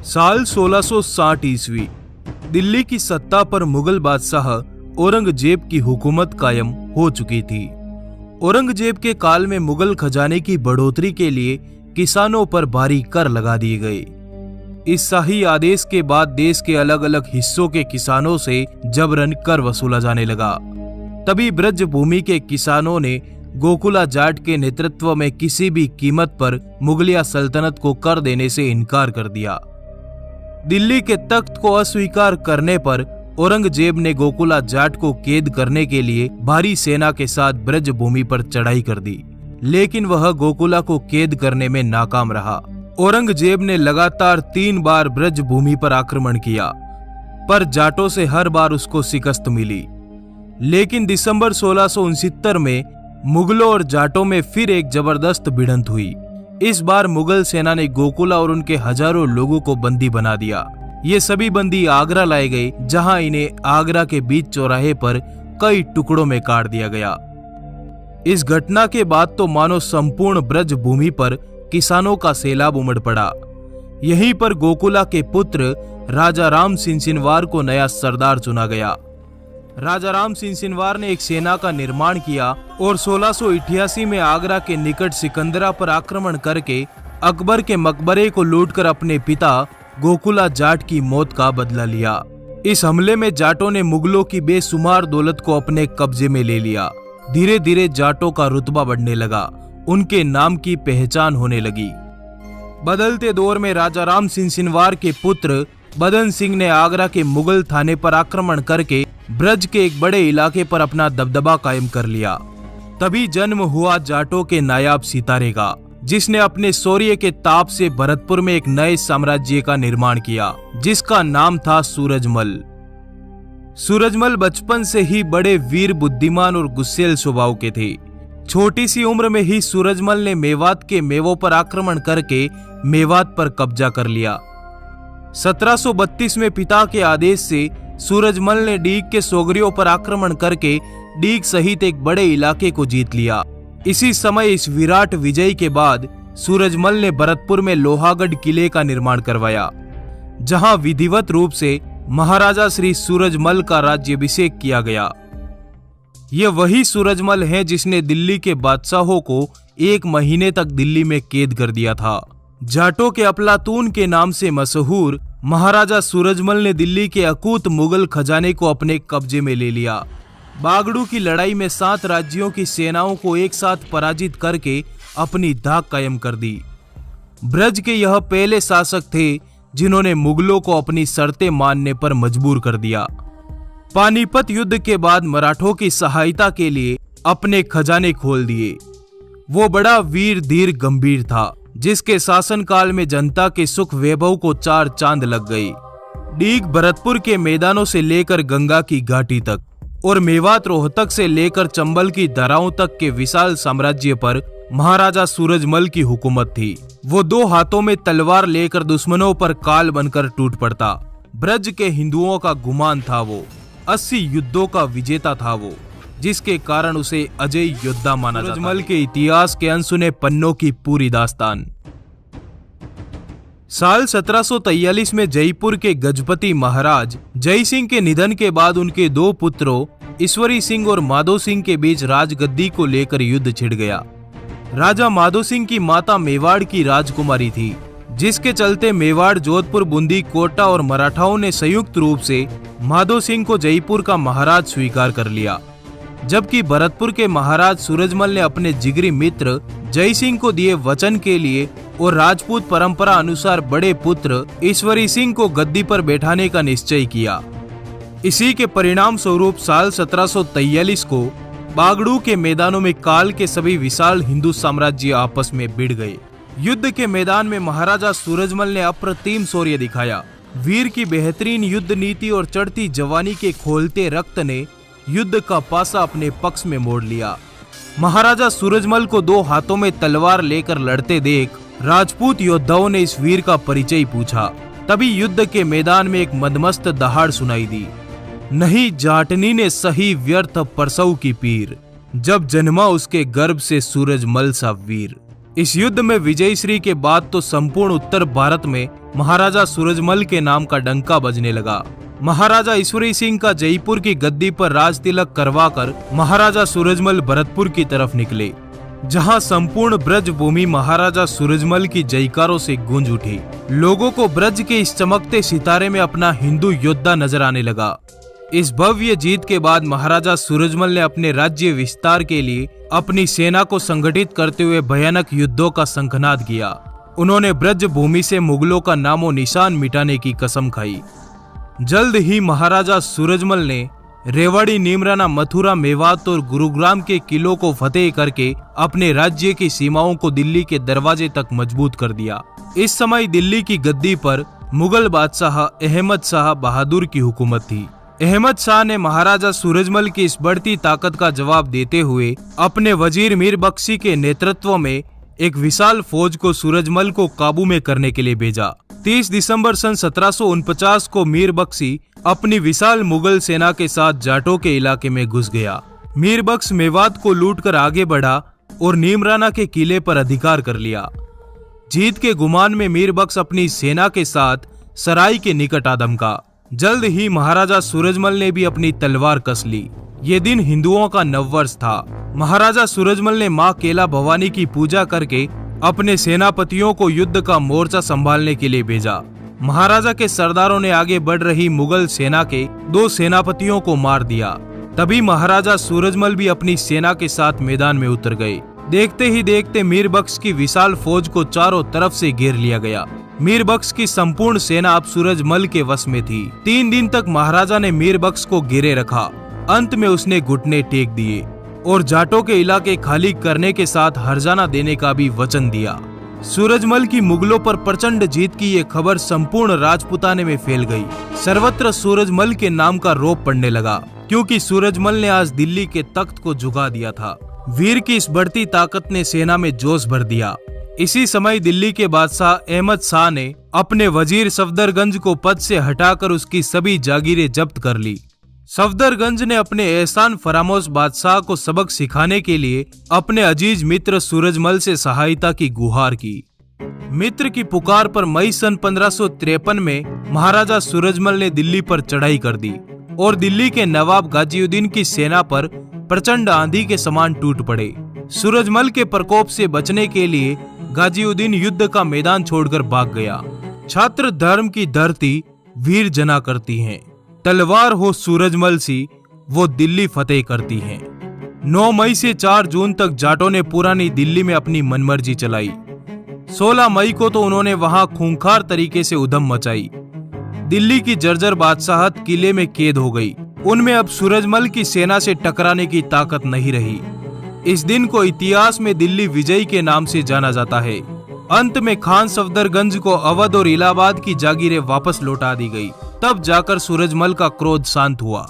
साल 1660 ईस्वी दिल्ली की सत्ता पर मुगल बादशाह औरंगजेब की हुकूमत कायम हो चुकी थी। औरंगजेब के काल में मुगल खजाने की बढ़ोतरी के लिए किसानों पर भारी कर लगा दिए गए। इस शाही आदेश के बाद देश के अलग अलग हिस्सों के किसानों से जबरन कर वसूला जाने लगा। तभी ब्रज भूमि के किसानों ने गोकुला जाट के नेतृत्व में किसी भी कीमत पर मुगलिया सल्तनत को कर देने से इनकार कर दिया। दिल्ली के तख्त को अस्वीकार करने पर औरंगजेब ने गोकुला जाट को कैद करने के लिए भारी सेना के साथ ब्रज भूमि पर चढ़ाई कर दी, लेकिन वह गोकुला को कैद करने में नाकाम रहा। औरंगजेब ने लगातार 3 बार ब्रज भूमि पर आक्रमण किया, पर जाटों से हर बार उसको शिकस्त मिली। लेकिन दिसंबर 1669 में मुगलों और जाटों में फिर एक जबरदस्त भिड़ंत हुई। इस बार मुगल सेना ने गोकुला और उनके हजारों लोगों को बंदी बना दिया। ये सभी बंदी आगरा लाए गए, जहां इन्हें आगरा के बीच चौराहे पर कई टुकड़ों में काट दिया गया। इस घटना के बाद तो मानो संपूर्ण ब्रज भूमि पर किसानों का सैलाब उमड़ पड़ा। यहीं पर गोकुला के पुत्र राजा राम सिंह को नया सरदार चुना गया। राजा राम सिंह ने एक सेना का निर्माण किया और 1688 में आगरा के निकट सिकंदरा पर आक्रमण करके अकबर के मकबरे को लूटकर अपने पिता गोकुला जाट की मौत का बदला लिया। इस हमले में जाटों ने मुगलों की बेशुमार दौलत को अपने कब्जे में ले लिया। धीरे धीरे जाटों का रुतबा बढ़ने लगा, उनके नाम की पहचान होने लगी। बदलते दौर में राजा राम सिंह के पुत्र बदन सिंह ने आगरा के मुगल थाने पर आक्रमण करके ब्रज के एक बड़े इलाके पर अपना दबदबा कायम कर लिया। तभी जन्म हुआ जाटों के नायाब सितारे का, जिसने अपने शौर्य के ताप से भरतपुर में एक नए साम्राज्य का निर्माण किया, जिसका नाम था सूरजमल। सूरजमल बचपन से ही बड़े वीर, बुद्धिमान और गुस्सैल स्वभाव के थे। छोटी सी उम्र में ही सूरजमल ने मेवात के मेवों पर आक्रमण करके मेवात पर कब्जा कर लिया। 1732 में पिता के आदेश से सूरजमल ने डीग के सोगरियों पर आक्रमण करके डीग सहित एक बड़े इलाके को जीत लिया। इसी समय इस विराट विजय के बाद सूरजमल ने भरतपुर में लोहागढ़ किले का निर्माण करवाया, जहां विधिवत रूप से महाराजा श्री सूरजमल का राज्याभिषेक किया गया। यह वही सूरजमल है जिसने दिल्ली के बादशाहों को 1 महीने तक दिल्ली में कैद कर दिया था। जाटों के अफलातून के नाम से मशहूर महाराजा सूरजमल ने दिल्ली के अकूत मुगल खजाने को अपने कब्जे में ले लिया। बागड़ू की लड़ाई में 7 राज्यों की सेनाओं को एक साथ पराजित करके अपनी धाक कायम कर दी। ब्रज के यह पहले शासक थे जिन्होंने मुगलों को अपनी शर्तें मानने पर मजबूर कर दिया। पानीपत युद्ध के बाद मराठों की सहायता के लिए अपने खजाने खोल दिए। वो बड़ा वीर, धीर, गंभीर था, जिसके शासनकाल में जनता के सुख वैभव को 4 चांद लग गई। डीग भरतपुर के मैदानों से लेकर गंगा की घाटी तक और मेवात रोहतक से लेकर चंबल की दरारों तक के विशाल साम्राज्य पर महाराजा सूरजमल की हुकूमत थी। वो 2 हाथों में तलवार लेकर दुश्मनों पर काल बनकर टूट पड़ता। ब्रज के हिंदुओं का गुमान था वो, 80 युद्धों का विजेता था वो, जिसके कारण उसे अजय योद्धा माना जाता। सूरजमल के इतिहास के अनसुने पन्नों की पूरी दास्तान। साल 1743 में जयपुर के गजपति महाराज जय सिंह के निधन के बाद उनके 2 पुत्रों ईश्वरी सिंह और माधो सिंह के बीच राजगद्दी को लेकर युद्ध छिड़ गया। राजा माधो सिंह की माता मेवाड़ की राजकुमारी थी, जिसके चलते मेवाड़, जोधपुर, बूंदी, कोटा और मराठाओं ने संयुक्त रूप से माधो सिंह को जयपुर का महाराज स्वीकार कर लिया। जबकि भरतपुर के महाराज सूरजमल ने अपने जिगरी मित्र जय सिंह को दिए वचन के लिए और राजपूत परंपरा अनुसार बड़े पुत्र ईश्वरी सिंह को गद्दी पर बैठाने का निश्चय किया। इसी के परिणाम स्वरूप साल 1743 को बागड़ू के मैदानों में काल के सभी विशाल हिंदू साम्राज्य आपस में भिड़ गए। युद्ध के मैदान में महाराजा सूरजमल ने अप्रतिम शौर्य दिखाया। वीर की बेहतरीन युद्ध नीति और चढ़ती जवानी के खोलते रक्त ने युद्ध का पासा अपने पक्ष में मोड़ लिया। महाराजा सूरजमल को 2 हाथों में तलवार लेकर लड़ते देख राजपूत योद्धाओं ने इस वीर का परिचय पूछा। तभी युद्ध के मैदान में एक मदमस्त दहाड़ सुनाई दी। नहीं जाटनी ने सही व्यर्थ परसऊ की पीर, जब जन्मा उसके गर्भ से सूरजमल सा वीर। इस युद्ध में विजयश्री के बाद तो संपूर्ण उत्तर भारत में महाराजा सूरजमल के नाम का डंका बजने लगा। महाराजा ईश्वरी सिंह का जयपुर की गद्दी पर राज तिलक करवाकर महाराजा सूरजमल भरतपुर की तरफ निकले, जहां संपूर्ण ब्रज भूमि महाराजा सूरजमल की जयकारों से गूंज उठी। लोगों को ब्रज के इस चमकते सितारे में अपना हिंदू योद्धा नजर आने लगा। इस भव्य जीत के बाद महाराजा सूरजमल ने अपने राज्य विस्तार के लिए अपनी सेना को संगठित करते हुए भयानक युद्धों का शंखनाद किया। उन्होंने ब्रज भूमि से मुगलों का नामो निशान मिटाने की कसम खाई। जल्द ही महाराजा सूरजमल ने रेवाड़ी, नीमराना, मथुरा, मेवात और गुरुग्राम के किलों को फतेह करके अपने राज्य की सीमाओं को दिल्ली के दरवाजे तक मजबूत कर दिया। इस समय दिल्ली की गद्दी पर मुगल बादशाह अहमद शाह बहादुर की हुकूमत थी। अहमद शाह ने महाराजा सूरजमल की इस बढ़ती ताकत का जवाब देते हुए अपने वजीर मीर बख्शी के नेतृत्व में एक विशाल फौज को सूरजमल को काबू में करने के लिए भेजा। 30 दिसंबर सन 1749 को मीर बख्शी अपनी विशाल मुगल सेना के साथ जाटों के इलाके में घुस गया। मीर बख्श मेवात को लूटकर आगे बढ़ा और नीमराना के किले पर अधिकार कर लिया। जीत के गुमान में मीर बख्श अपनी सेना के साथ सराय के निकट आ धमका। जल्द ही महाराजा सूरजमल ने भी अपनी तलवार कस ली। ये दिन हिंदुओं का नववर्ष था। महाराजा सूरजमल ने मां केला भवानी की पूजा करके अपने सेनापतियों को युद्ध का मोर्चा संभालने के लिए भेजा। महाराजा के सरदारों ने आगे बढ़ रही मुगल सेना के 2 सेनापतियों को मार दिया। तभी महाराजा सूरजमल भी अपनी सेना के साथ मैदान में उतर गए। देखते ही देखते मीर बख्श की विशाल फौज को चारों तरफ से घेर लिया गया। मीर बख्श की संपूर्ण सेना अब सूरजमल के वश में थी। 3 दिन तक महाराजा ने मीर बख्श को घेरे रखा। अंत में उसने घुटने टेक दिए और जाटों के इलाके खाली करने के साथ हर्जाना देने का भी वचन दिया। सूरजमल की मुगलों पर प्रचंड जीत की ये खबर संपूर्ण राजपुताने में फैल गई। सर्वत्र सूरजमल के नाम का रौब पड़ने लगा, क्योंकि सूरजमल ने आज दिल्ली के तख्त को झुका दिया था। वीर की इस बढ़ती ताकत ने सेना में जोश भर दिया। इसी समय दिल्ली के बादशाह अहमद शाह ने अपने वजीर सफदरगंज को पद से हटाकर उसकी सभी जागीरें जब्त कर ली। सफदरगंज ने अपने एहसान फरामोश बादशाह को सबक सिखाने के लिए अपने अजीज मित्र सूरजमल से सहायता की गुहार की। मित्र की पुकार पर मई सन 1553 में महाराजा सूरजमल ने दिल्ली पर चढ़ाई कर दी और दिल्ली के नवाब गाजीउद्दीन की सेना पर प्रचंड आंधी के समान टूट पड़े। सूरजमल के प्रकोप से बचने के लिए गाजीउद्दीन युद्ध का मैदान छोड़कर भाग गया। छात्र धर्म की धरती वीर जना करती हैं। तलवार हो सूरजमल सी, वो दिल्ली फतेह करती हैं। 9 मई से 4 जून तक जाटों ने पुरानी दिल्ली में अपनी मनमर्जी चलाई। 16 मई को तो उन्होंने वहां खूंखार तरीके से उधम मचाई। दिल्ली की जर्जर बादशाहत किले में कैद हो गई। उनमें अब सूरजमल की सेना से टकराने की ताकत नहीं रही। इस दिन को इतिहास में दिल्ली विजय के नाम से जाना जाता है। अंत में खान सफदरगंज को अवध और इलाहाबाद की जागीरें वापस लौटा दी गई। तब जाकर सूरजमल का क्रोध शांत हुआ।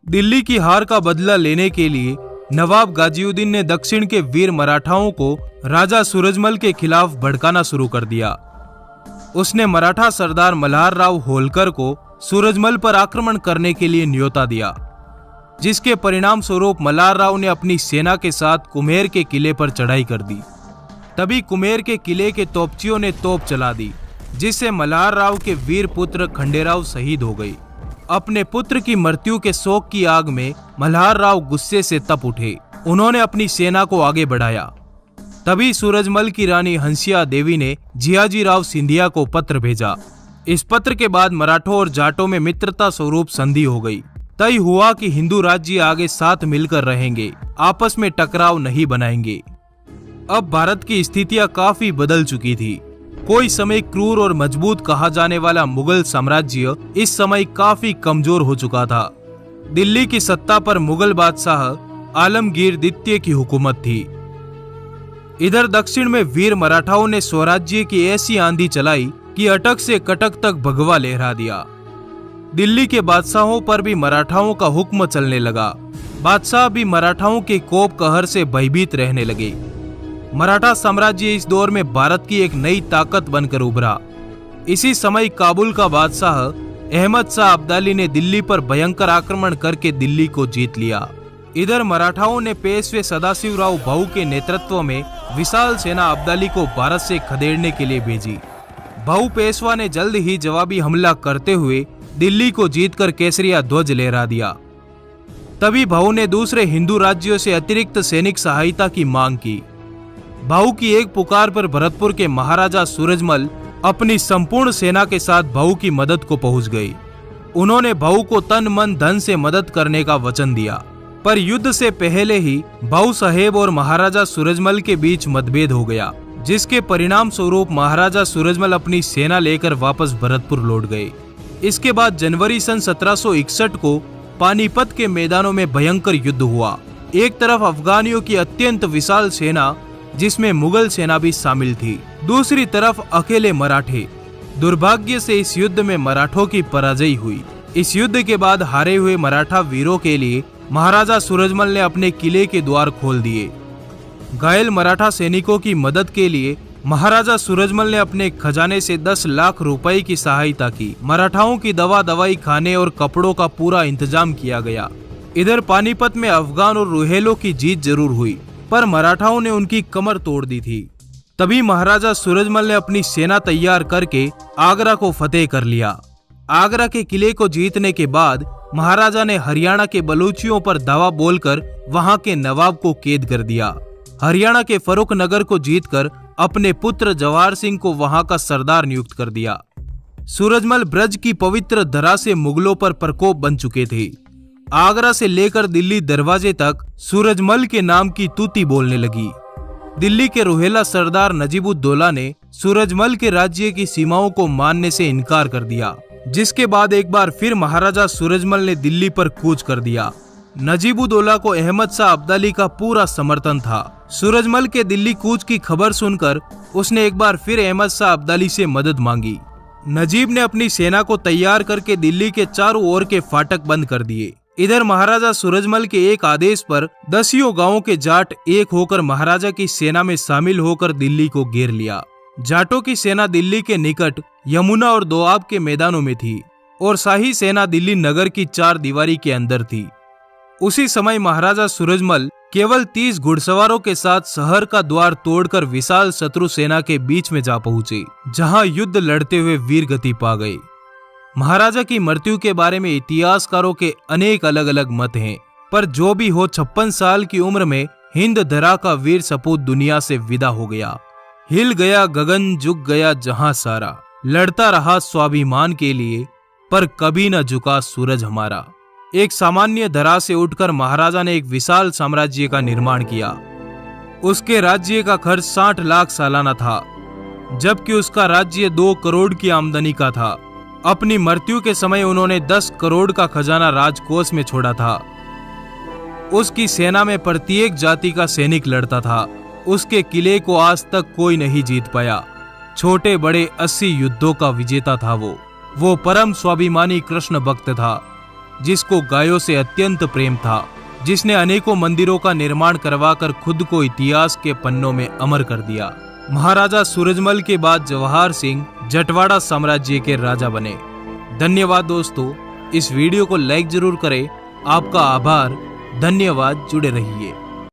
दिल्ली की हार का बदला लेने के लिए नवाब गाजीउद्दीन ने दक्षिण के वीर मराठाओं को राजा सूरजमल के खिलाफ भड़काना शुरू कर दिया। उसने मराठा सरदार मल्हार राव होलकर को सूरजमल पर आक्रमण करने के लिए न्योता दिया, जिसके परिणाम स्वरूप मल्हार राव ने अपनी सेना के साथ कुम्हेर के किले पर चढ़ाई कर दी। तभी कुम्हेर के किले के तोपचियों ने तोप चला दी, जिससे मल्हार राव के वीर पुत्र खंडेराव शहीद हो गए। अपने पुत्र की मृत्यु के शोक की आग में मल्हार राव गुस्से से तप उठे। उन्होंने अपनी सेना को आगे बढ़ाया। तभी सूरजमल की रानी हंसिया देवी ने जियाजी राव सिंधिया को पत्र भेजा। इस पत्र के बाद मराठों और जाटों में मित्रता स्वरूप संधि हो गई। तय हुआ कि हिंदू राज्य आगे साथ मिलकर रहेंगे, आपस में टकराव नहीं बनाएंगे। अब भारत की स्थितियां काफी बदल चुकी थी। कोई समय क्रूर और मजबूत कहा जाने वाला मुगल साम्राज्य इस समय काफी कमजोर हो चुका था। दिल्ली की सत्ता पर मुगल बादशाह आलमगीर द्वितीय की हुकूमत थी। इधर दक्षिण में वीर मराठाओं ने स्वराज्य की ऐसी आंधी चलाई कि अटक से कटक तक भगवा लहरा दिया। दिल्ली के बादशाहों पर भी मराठाओं का हुक्म चलने लगा। बादशाह भी मराठाओं के कोप कहर से भयभीत रहने लगे। मराठा साम्राज्य इस दौर में भारत की एक नई ताकत बनकर उभरा। इसी समय काबुल का बादशाह अहमद शाह अब्दाली ने दिल्ली पर भयंकर आक्रमण करके दिल्ली को जीत लिया। इधर मराठाओं ने पेशवे सदाशिवराव भाऊ के नेतृत्व में विशाल सेना अब्दाली को भारत से खदेड़ने के लिए भेजी। भाऊ पेशवा ने जल्द ही जवाबी हमला करते हुए दिल्ली को जीतकर केसरिया ध्वज लहरा दिया। तभी भाऊ ने दूसरे हिंदू राज्यों से अतिरिक्त सैनिक सहायता की मांग की। भाऊ की एक पुकार पर भरतपुर के महाराजा सूरजमल अपनी संपूर्ण सेना के साथ भाऊ की मदद को पहुंच गए। उन्होंने भाऊ को तन मन धन से मदद करने का वचन दिया, पर युद्ध से पहले ही भाऊ साहेब और महाराजा सूरजमल के बीच मतभेद हो गया, जिसके परिणाम स्वरूप महाराजा सूरजमल अपनी सेना लेकर वापस भरतपुर लौट गए। इसके बाद जनवरी सन 1761 को पानीपत के मैदानों में भयंकर युद्ध हुआ। एक तरफ अफगानियों की अत्यंत विशाल सेना, जिसमें मुगल सेना भी शामिल थी, दूसरी तरफ अकेले मराठे। दुर्भाग्य से इस युद्ध में मराठों की पराजय हुई। इस युद्ध के बाद हारे हुए मराठा वीरों के लिए महाराजा सूरजमल ने अपने किले के द्वार खोल दिए। घायल मराठा सैनिकों की मदद के लिए महाराजा सूरजमल ने अपने खजाने से 10 लाख रुपए की सहायता की। मराठाओं की दवाई खाने और कपड़ों का पूरा इंतजाम किया गया। इधर पानीपत में अफगान और रोहेलों की जीत जरूर हुई, पर मराठाओं ने उनकी कमर तोड़ दी थी। तभी महाराजा सूरजमल ने अपनी सेना तैयार करके आगरा को फतेह कर लिया। आगरा के किले को जीतने के बाद महाराजा ने हरियाणा के बलूचियों पर दावा बोलकर वहां के नवाब को कैद कर दिया। हरियाणा के फरुख नगर को जीतकर अपने पुत्र जवाहर सिंह को वहां का सरदार नियुक्त कर दिया। सूरजमल ब्रज की पवित्र धरा से मुगलों पर प्रकोप बन चुके थे। आगरा से लेकर दिल्ली दरवाजे तक सूरजमल के नाम की तूती बोलने लगी। दिल्ली के रोहेला सरदार नजीबुद्दौला ने सूरजमल के राज्य की सीमाओं को मानने से इनकार कर दिया, जिसके बाद एक बार फिर महाराजा सूरजमल ने दिल्ली पर कूच कर दिया। नजीबुद्दौला को अहमद शाह अब्दाली का पूरा समर्थन था। सूरजमल के दिल्ली कूच की खबर सुनकर उसने एक बार फिर अहमद शाह अब्दाली से मदद मांगी। नजीब ने अपनी सेना को तैयार करके दिल्ली के चारों ओर के फाटक बंद कर दिए। इधर महाराजा सूरजमल के एक आदेश पर 10 गांवों के जाट एक होकर महाराजा की सेना में शामिल होकर दिल्ली को घेर लिया। जाटों की सेना दिल्ली के निकट यमुना और दोआब के मैदानों में थी और शाही सेना दिल्ली नगर की 4 दीवारी के अंदर थी। उसी समय महाराजा सूरजमल केवल 30 घुड़सवारों के साथ शहर का द्वार तोड़कर विशाल शत्रु सेना के बीच में जा पहुंचे, जहां युद्ध लड़ते हुए वीर गति पा गए। महाराजा की मृत्यु के बारे में इतिहासकारों के अनेक अलग अलग मत हैं, पर जो भी हो 56 साल की उम्र में हिंद धरा का वीर सपूत दुनिया से विदा हो गया। हिल गया गगन, झुक गया जहां सारा, लड़ता रहा स्वाभिमान के लिए, पर कभी न झुका सूरज हमारा। एक सामान्य धरा से उठकर महाराजा ने एक विशाल साम्राज्य का निर्माण किया। उसके राज्य का खर्च 60 लाख सालाना था, जबकि उसका राज्य 2 करोड़ की आमदनी का था। अपनी मृत्यु के समय उन्होंने 10 करोड़ का खजाना राजकोष में छोड़ा था। उसकी सेना में प्रत्येक जाति का सैनिक लड़ता था। उसके किले को आज तक कोई नहीं जीत पाया। छोटे बड़े 80 युद्धों का विजेता था वो परम स्वाभिमानी कृष्ण भक्त था, जिसको गायों से अत्यंत प्रेम था, जिसने अनेकों मंदिरों का निर्माण करवाकर खुद को इतिहास के पन्नों में अमर कर दिया। महाराजा सूरजमल के बाद जवाहर सिंह जटवाड़ा साम्राज्य के राजा बने। धन्यवाद दोस्तों, इस वीडियो को लाइक जरूर करें। आपका आभार, धन्यवाद, जुड़े रहिए।